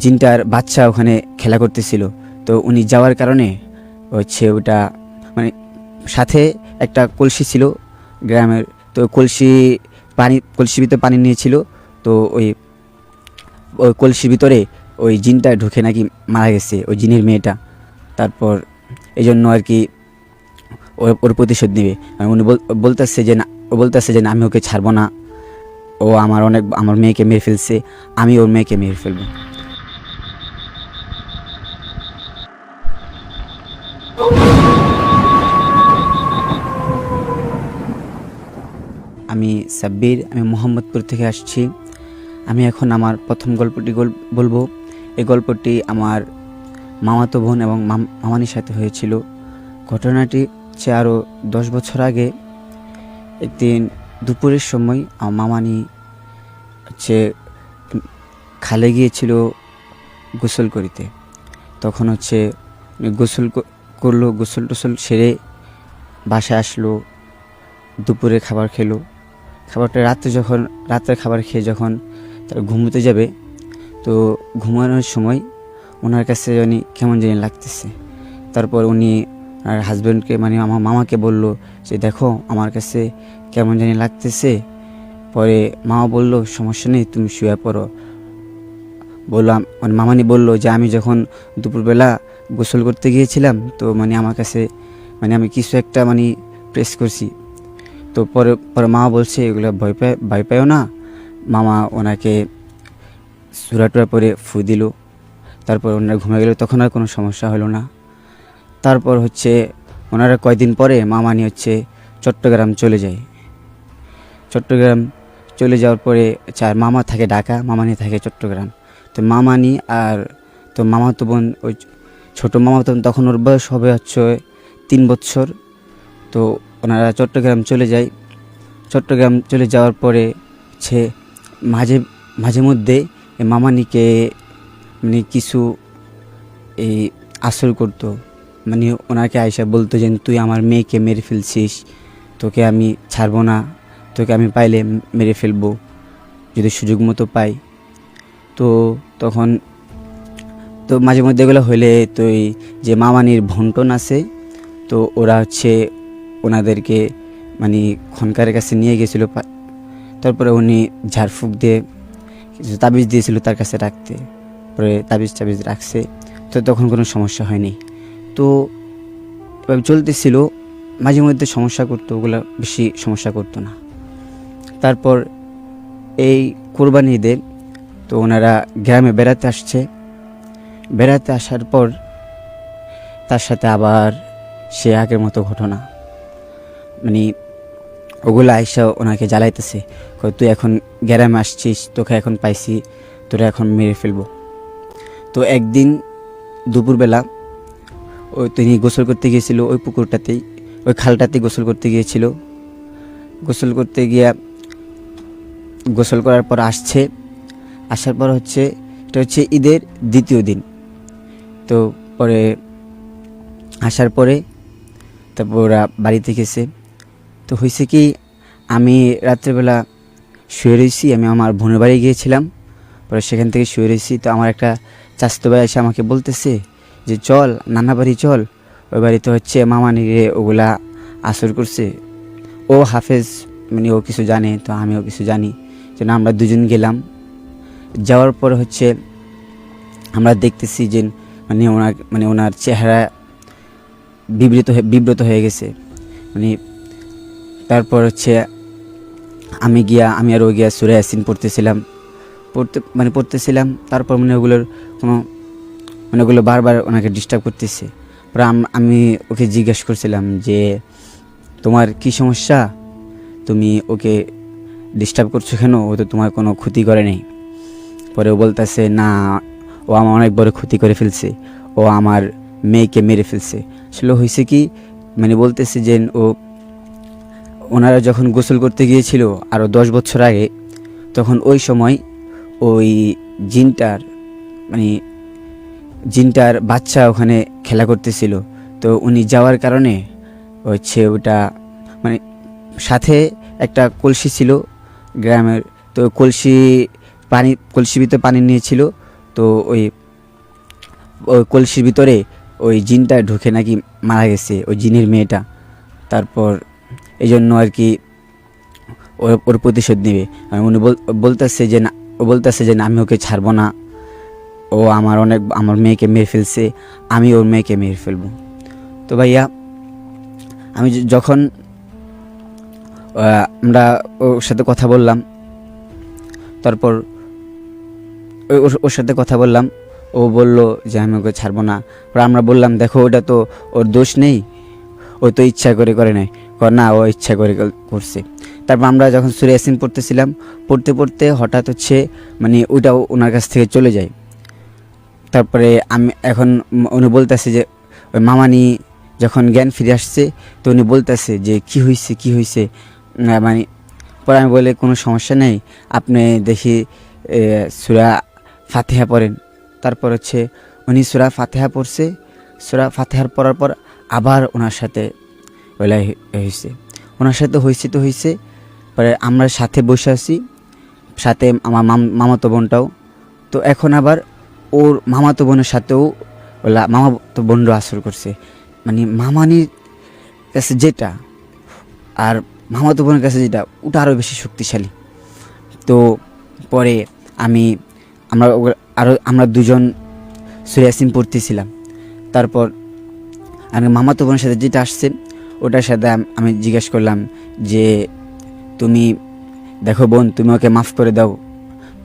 জিনটার বাচ্চা ওখানে খেলা করতেছিল। তো উনি যাওয়ার কারণে হচ্ছে ওটা মানে সাথে একটা কলসি ছিল গ্রামের, তো কলসির ভিতরে পানি নিয়েছিল। তো ওই ওই কলসির ভিতরে ওই জিনটা ঢুকে নাকি মারা গেছে, ওই জিনের মেয়েটা। তারপর এই জন্য আর কি ওর প্রতিশোধ নেবে। আর উনি বলতেছে যে না, আমি ওকে ছাড়বো না, ও আমার মেয়েকে মেরে ফেলছে, আমি ওর মেয়েকে মেরে ফেলবো। আমি সাব্বির, আমি মোহাম্মদপুর থেকে আসছি। আমি এখন আমার প্রথম গল্পটি বলবো। এই গল্পটি আমার মামাতো বোন এবং মামানির সাথে হয়েছিল। ঘটনাটি হচ্ছে আরও 10 বছর আগে। একদিন দুপুরের সময় আমার মামানি হচ্ছে খালে গিয়েছিল গোসল করিতে। তখন হচ্ছে গোসল করলো, গোসল টোসল সেরে বাসায় আসলো, দুপুরে খাবার খেলো। খাবারটা রাতের খাবার খেয়ে যখন তারা ঘুমোতে যাবে, তো ঘুমানোর সময় ওনার কাছে উনি কেমন জানি লাগতেছে। তারপর উনি আর হাজব্যান্ডকে মানে আমার মামাকে বলল যে দেখো আমার কাছে কেমন জানি লাগতেছে। পরে মামা বলল সমস্যা নেই, তুমি শুয়ে পড়ো। বললাম মানে মামানি বলল যে আমি যখন দুপুরবেলা গোসল করতে গিয়েছিলাম, তো মানে আমার কাছে মানে আমি কিছু একটা মানে প্রেস করছি। তো পরে মামা বলছে এগুলো ভয় পায়ও না। মামা ওনাকে সূরা টুরা পরে ফু দিল। তারপর ওনারা ঘুমিয়ে গেল, তখন আর কোনো সমস্যা হলো না। তারপর হচ্ছে ওনারা কয়েকদিন পরে মামানি হচ্ছে চট্টগ্রাম চলে যায়। চট্টগ্রাম চলে যাওয়ার পরে আর মামা থাকে ঢাকা, মামানি থাকে চট্টগ্রাম। তো মামানি আর তো মামাতো বোন, ওই ছোটো মামাতো বোন, তখন ওর বয়স হবে হচ্ছে 3 বছর। তো ওনারা চট্টগ্রাম চলে যায়। চট্টগ্রাম চলে যাওয়ার পরে হচ্ছে মাঝে মধ্যে মামানিকে মানে কিছু এই আসর করতো। মানে ওনাকে আয়সা বলতো যে তুই আমার মেয়েকে মেরে ফেলছিস, তোকে আমি ছাড়বো না, তোকে আমি পাইলে মেরে ফেলবো যদি সুযোগ মতো পাই। তো তখন তো মাঝে মধ্যে এগুলো হলে তো এই যে মামানির ভন্টন আছে, তো ওরা হচ্ছে ওনাদেরকে মানে খনকারের কাছে নিয়ে গেছিলো। তারপরে উনি ঝাড়ফুঁক দিয়ে কিছু তাবিজ দিয়েছিল তার কাছে রাখতে। পরে তাবিজ রাখছে, তো তখন কোনো সমস্যা হয়নি। তো এভাবে চলতেছিল। মাঝে মধ্যে সমস্যা করতো, ওগুলো বেশি সমস্যা করতো না। তারপর এই কোরবানি ঈদে তো ওনারা গ্রামে বেড়াতে আসছে। বেড়াতে আসার পর তার সাথে আবার সে আগের মতো ঘটনা, মানে ওগুলো আইসা ওনাকে জ্বালাইতেছে, তুই এখন গ্রামে আসছিস, তোকে এখন পাইছি, তোরা এখন মেরে ফেলবো। তো একদিন দুপুরবেলা তিনি গোসল করতে গিয়েছিল ওই পুকুরটাতেই, ওই খালটাতেই গোসল করতে গিয়েছিল। গোসল করতে গিয়া গোসল করার পর আসার পর হচ্ছে এটা হচ্ছে ঈদের দ্বিতীয় দিন। তো পরে আসার পরে তারপর ওরা বাড়িতে গেছে। তো হয়েছে কি, আমি রাত্রেবেলা শুয়ে রয়েছি, আমি আমার বোনের বাড়ি গিয়েছিলাম। পরে সেখান থেকে শুয়ে রয়েছি। তো আমার একটা চাচাতো ভাই এসে আমাকে বলতেছে যে চল নানা বাড়ি চল, ওই বাড়িতে হচ্ছে মামানিরে ওগুলা আসর করছে। ও হাফেজ, মানে ও কিছু জানে, তো আমিও কিছু জানি। যেন আমরা দুজন গেলাম। যাওয়ার পর হচ্ছে আমরা দেখতেছি যে ওনার চেহারা বিব্রত হয়ে গেছে। মানে তারপর হচ্ছে আমি আর ও গিয়া সূরা ইয়াসিন পড়তেছিলাম। তারপর ওগুলো বারবার ওনাকে ডিস্টার্ব করতেছে। পরে আমি ওকে জিজ্ঞেস করছিলাম যে তোমার কি সমস্যা, তুমি ওকে ডিস্টার্ব করছো কেন, ও তো তোমার কোনো ক্ষতি করে নেই। পরে ও বলতেছে না, ও আমার অনেক বড় ক্ষতি করে ফেলছে, ও আমার মেয়েকে মেরে ফেলছে। আসলে হয়েছে কি, মানে বলতেছে যে ওনারা যখন গোসল করতে গিয়েছিল আরও 10 বছর আগে, তখন ওই সময় ওই জিনটার বাচ্চা ওখানে খেলা করতেছিল। তো উনি যাওয়ার কারণে হচ্ছে ওটা মানে সাথে একটা কলসি ছিল গ্রামের, তো কলসির ভিতরে পানি নিয়েছিল। তো ওই ওই কলসির ভিতরে ওই জিনটা ঢুকে নাকি মারা গেছে, ওই জিনের মেয়েটা। তারপর এই জন্য আর কি ওর ওর প্রতিশোধ নেবে। আর উনি বলতেছে যে না, ও বলতেছে যে না, আমি ওকে ছাড়বো না, ও আমার মেয়েকে মেরে ফেলছে, আমি ওর মেয়েকে মেরে ফেলবো। তো ভাইয়া আমি যখন আমরা ওর সাথে কথা বললাম, তারপর ওর সাথে কথা বললাম, ও বলল যে আমি ওকে ছাড়বো না। আমরা বললাম দেখো ওটা তো ওর দোষ নেই, ও তো ইচ্ছা করে করে নাই, না ও ইচ্ছা করে করছে। তারপর আমরা যখন সূরা ইয়াসিন পড়তেছিলাম, পড়তে পড়তে হঠাৎ হচ্ছে মানে ওটাও ওনার কাছ থেকে চলে যায়। তারপরে আমি এখন উনি বলতেছে যে ওই মামানি যখন জ্ঞান ফিরে আসছে, তো উনি বলতেছে যে কি হয়েছে মানে। পরে আমি বলে কোনো সমস্যা নেই, আপনি দেখি সূরা ফাতিহা পড়েন। তারপর হচ্ছে উনি সূরা ফাতিহা পড়ছে। সূরা ফাতিহার পড়ার পর আবার ওনার সাথে ওলা হয়েছে, ওনার সাথে হয়েছে। পরে আমরা সাথে বসে আছি, সাথে আমার মামাতো বোনটাও। তো এখন আবার ওর মামাতো বোনের সাথেও ওলা মামাতো বোনও আসর করছে, মানে মামানির কাছে যেটা আর মামাতো বোনের কাছে যেটা, ওটা আরও বেশি শক্তিশালী। তো পরে আমরা দুজন সূরা ইয়াসিন পড়তেছিলাম। তারপর আমি মামাতো বোনের সাথে যেটা আসছে ওটার সাথে আমি জিজ্ঞেস করলাম যে তুমি দেখো বোন, তুমি ওকে মাফ করে দাও।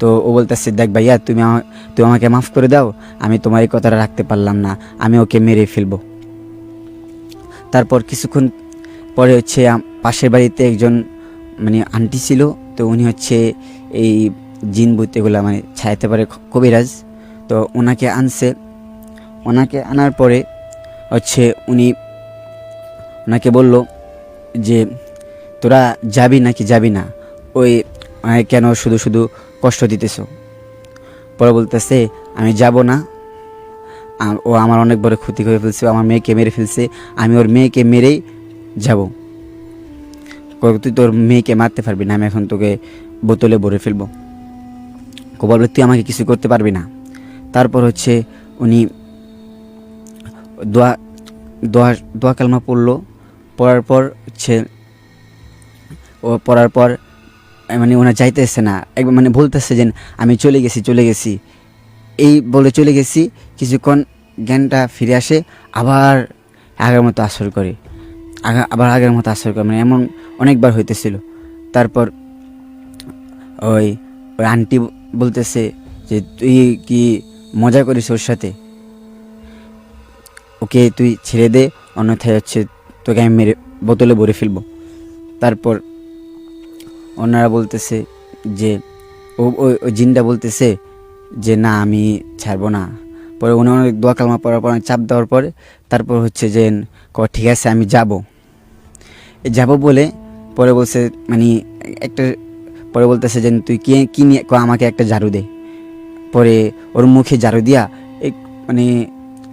তো ও বলতেছে দেখ ভাইয়া, তুমি আমাকে মাফ করে দাও, আমি তোমার এই কথাটা রাখতে পারলাম না, আমি ওকে মেরে ফেলবো। তারপর কিছুক্ষণ পরে হচ্ছে পাশের বাড়িতে একজন মানে আন্টি ছিল, তো উনি হচ্ছে এই জিন ভূত এগুলা মানে ছায়াতে পারে কবিরাজ। তো ওনাকে আনার পরে হচ্ছে ওনাকে বলল যে তোরা যাবি নাকি যাবি না, ওই কেন শুধু শুধু কষ্ট দিতেছ। পরে বলতেছে আমি যাব না, ও আমার অনেক বড় ক্ষতি করে ফেলছে, আমার মেয়েকে মেরে ফেলছে, আমি ওর মেয়েকে মেরেই যাব। তুই তোর মেয়েকে মারতে পারবি না, আমি এখন তোকে বোতলে ভরে ফেলবো। বলবে তুই আমাকে কিছু করতে পারবি না। তারপর হচ্ছে উনি দোয়া কালমা পড়লো। পড়ার পর মানে ওনা যাইতেছে না, একবার মানে বলতেছে যে আমি চলে গেছি এই বলে চলে গেছি। কিছুক্ষণ জ্ঞানটা ফিরে আসে, আবার আগের মতো আসর করে, মানে এমন অনেকবার হইতেছিল। তারপর ওই আন্টি বলতেছে যে তুই কি মজা করিস ওর সাথে, ওকে তুই ছেড়ে দে, অন্যথায় হচ্ছে তোকে আমি মেরে বোতলে ভরে ফেলবো। তারপর ওনারা বলতেছে যে ওই জিনটা বলতেছে যে না আমি ছাড়বো না। পরে উনি অনেক দোয়া কালমা পড়ার পর চাপ দেওয়ার পরে তারপর হচ্ছে যে ঠিক আছে আমি যাব বলে পরে বলছে মানে পরে বলতেছে যে তুই কি নিয়ে আমাকে একটা ঝাড়ু দে। পরে ওর মুখে ঝাড়ু দিয়া মানে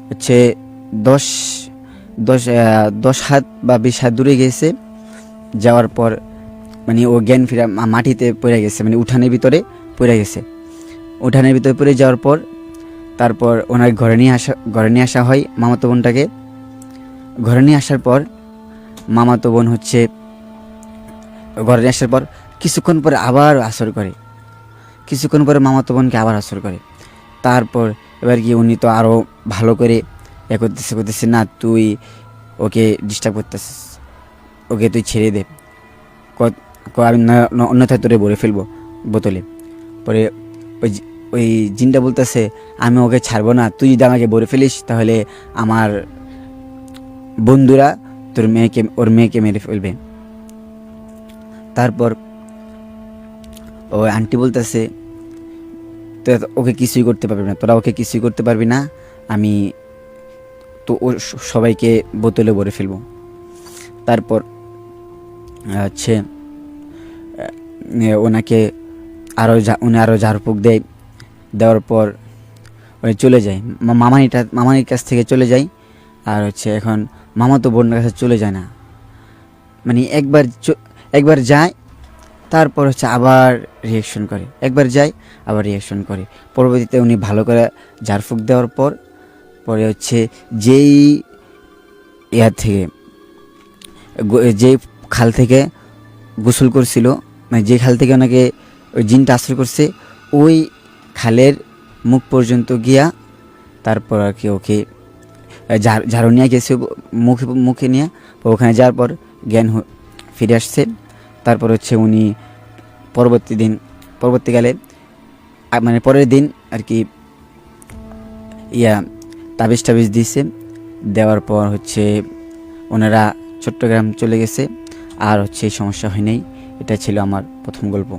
হচ্ছে 10 হাত বা 20 হাত দূরে গেছে। যাওয়ার পর মানে ও জ্ঞান ফিরা মাটিতে পড়ে গেছে, মানে উঠানের ভিতরে পড়ে গেছে। উঠানের ভিতরে পড়ে যাওয়ার পর তারপর ওনার ঘরে নিয়ে আসা হয় মামাতো বোনটাকে। ঘরে নিয়ে আসার পর মামাতো বোন হচ্ছে ঘরে নিয়ে আসার পর কিছুক্ষণ পরে আবার আসর করে, মামাতো বোনকে আবার আসর করে। তারপর এবার কি উনি তো আরও ভালো করে করতেছে না, তুই ওকে ডিস্টার্ব করতেছিস, ওকে তুই ছেড়ে দে, আমি অন্যথায় তোরে ভরে ফেলবো বোতলে। পরে ওই জিনটা বলতেছে আমি ওকে ছাড়বো না, তুই যদি আমাকে ভরে ফেলিস তাহলে আমার বন্ধুরা ওর মেয়েকে মেরে ফেলবে। তারপর ওই আন্টি বলতেছে ওকে কিছুই করতে পারবি না, তোরা ওকে কিছুই করতে পারবি না, আমি তো ও সবাইকে বোতলে ভরে ফেলবো। তারপর হচ্ছে ওনাকে উনি আরও ঝাড়ফুঁক দেওয়ার পর উনি চলে যায়, মামানির কাছ থেকে চলে যায়। আর হচ্ছে এখন মামাতো বোনের কাছে চলে যায় না, মানে একবার যায় তারপর হচ্ছে আবার রিয়াকশন করে, একবার যায় আবার রিয়াকশন করে। পরবর্তীতে উনি ভালো করে ঝাড়ফুঁক দেওয়ার পর পরে হচ্ছে যেই ইয়ার থেকে যেই খাল থেকে গোসল করছিল, মানে যে খাল থেকে ওনাকে ওই জিনটা আশ্রয় করছে, ওই খালের মুখ পর্যন্ত গিয়া তারপর আর কি ওকে ঝাড়ু নিয়ে গেছে মুখে নিয়ে। ওখানে যাওয়ার পর জ্ঞান ফিরে আসছে। তারপর হচ্ছে উনি পরবর্তীকালে মানে পরের দিন আর কি তাবিজ দিয়েছে। দেওয়ার পর হচ্ছে ওনারা চট্টগ্রাম চলে গেছে, আর হচ্ছে এই সমস্যা হয় নাই। এটা ছিল আমার প্রথম গল্প।